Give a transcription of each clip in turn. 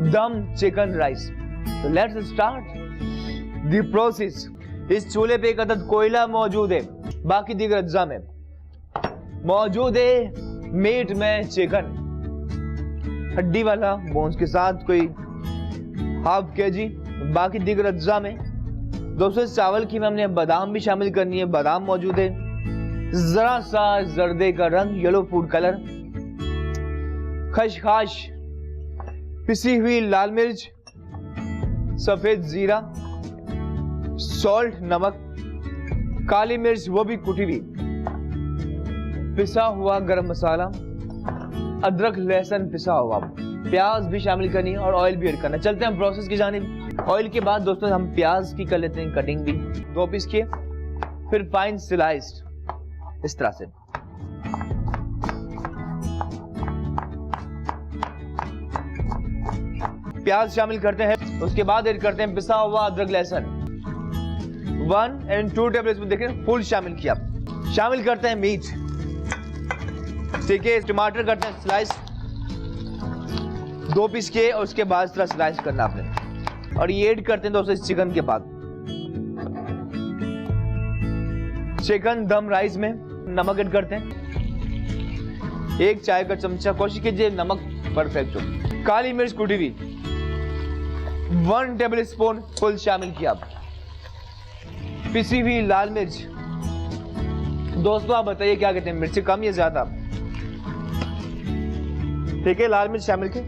दम chicken rice. तो let's start the process. इस चूल्हे पे एक अदद कोयला मौजूद है, बाकी दीगर अज्जा में मौजूद है मीट में चिकन, हड्डी वाला बोन्स के साथ कोई हाफ केजी, बाकी दीगर अज्जा में। दोस्तों इस चावल की में हमने बादाम भी शामिल करनी है, बादाम मौजूद है, जरा सा जर्दे का रंग येलो फूड कलर, खशखाश, पिसी हुई लाल मिर्च, सफेद जीरा, सॉल्ट नमक, काली मिर्च वो भी कुटी हुई, पिसा हुआ गरम मसाला, अदरक लहसुन पिसा हुआ, प्याज भी शामिल करनी है और ऑयल भी ऐड करना। चलते हैं प्रोसेस की जानिब। ऑयल के बाद दोस्तों हम प्याज की कर लेते हैं कटिंग भी, 2 पीस किए, फिर फाइन स्लाइस्ड इस तरह से। प्याज शामिल करते हैं, उसके बाद ऐड करते हैं पिसा हुआ अदरक लहसुन, 1 और 2 टेबल स्पून देखें फुल शामिल किया। शामिल करते हैं मीट, ठीक है, टमाटर करते हैं स्लाइस, 2 पीस के, और उसके बाद इस तरह स्लाइस करना आपने। और ये ऐड करते हैं दोस्तों इस चिकन के बाद। चिकन दम राइस में नमक ऐड करते हैं, 1 चाय का चमचा, कोशिश कीजिए नमक परफेक्ट हो। काली मिर्च कुटी हुई 1 टेबल स्पून फुल शामिल किया। पिसी हुई लाल मिर्च, दोस्तों आप बताइए क्या कहते हैं, मिर्च कम या ज्यादा? ठीक है, लाल मिर्च शामिल की,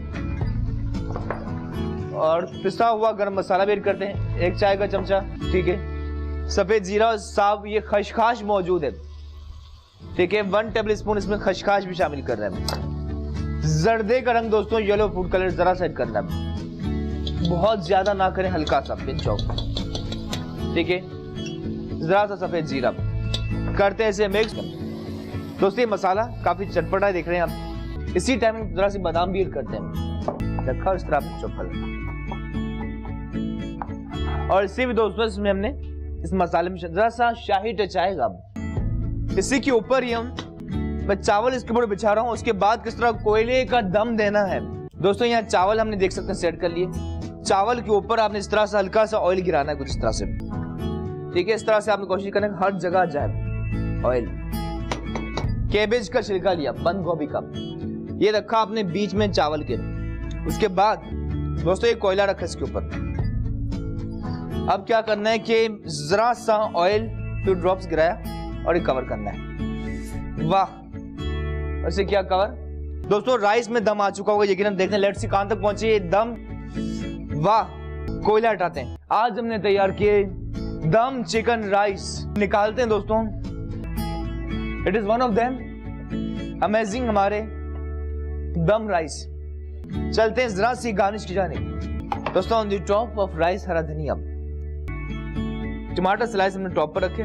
और पिसा हुआ गरम मसाला भी ऐड करते हैं, 1 चाय का चमचा, ठीक है। सफेद जीरा और साब ये खशखाश मौजूद है, ठीक है, 1 टेबल स्पून इसमें खशखाश भी शामिल कर रहे हैं। जर्दे का रंग दोस्तों येलो फूड कलर जरा सा ऐड करना है, बहुत ज्यादा ना करें, हल्का सा पिंच ऑफ, ठीक है। जरा सा सफेद जीरा करते हैं इसे मिक्स। दोस्तों ये मसाला काफी चटपटा है, देख रहे हैं आप। इसी टाइम जरा सी बादाम भी ऐड करते हैं, रखा इस तरह चौपल, और इसी भी दोस्तों इसमें हमने इस मसाले में जरा सा शाही टच आएगा। इसी के ऊपर ही मैं चावल इसके ऊपर बिछा रहा हूँ, उसके बाद किस तरह कोयले का दम देना है। दोस्तों यहाँ चावल हमने देख सकते हैं सेट कर लिए, चावल के ऊपर आपने इस तरह से हल्का सा ऑयल गिराना है कुछ इस तरह से, ठीक है। इस तरह से आपने कोशिश करना है हर जगह जाए ऑयल। कैबेज का छिलका लिया, बंद गोभी का, ये रखा आपने बीच में चावल के। उसके बाद दोस्तों ये कोयला रखा इसके ऊपर। अब क्या करना है कि जरा सा ऑयल 2 ड्रॉप्स गिराया और ये कवर करना है। वाह, ऐसे क्या कवर। दोस्तों राइस में दम आ चुका होगा यकीनन, देखते हैं लेट्स सी कहां तक पहुंची ये दम। वाह, कोयला हटाते हैं। आज हमने तैयार किए दम चिकन राइस, निकालते हैं दोस्तों। It is one of them amazing हमारे दम राइस। चलते हैं जरा सी गार्निश की जाने। दोस्तों on the top of rice हरा धनिया, टमाटर स्लाइस हमने टॉप पर रखे,